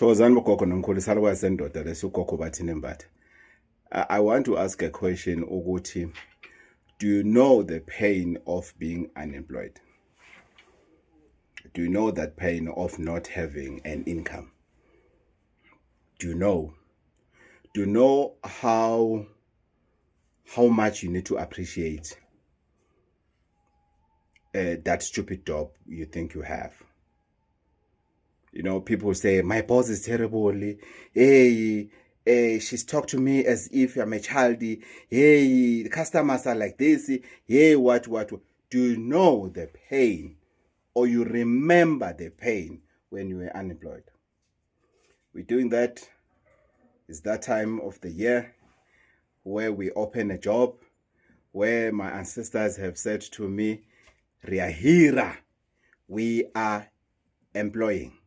Thokozani bogogo nomkhulu salukwazi sendoda lesugogo bathi nembatha. I want to ask a question ukuthi, do you know the pain of being unemployed? Do you know that pain of not having an income? Do you know? Do you know how much you need to appreciate that stupid job you think you have? You know, people say, my boss is terrible. Hey, she's talked to me as if I'm a child. Hey, the customers are like this. Hey, what? Do you know the pain, or you remember the pain when you were unemployed? We're doing that. It's that time of the year where we open a job, where my ancestors have said to me, Riahira, we are employing.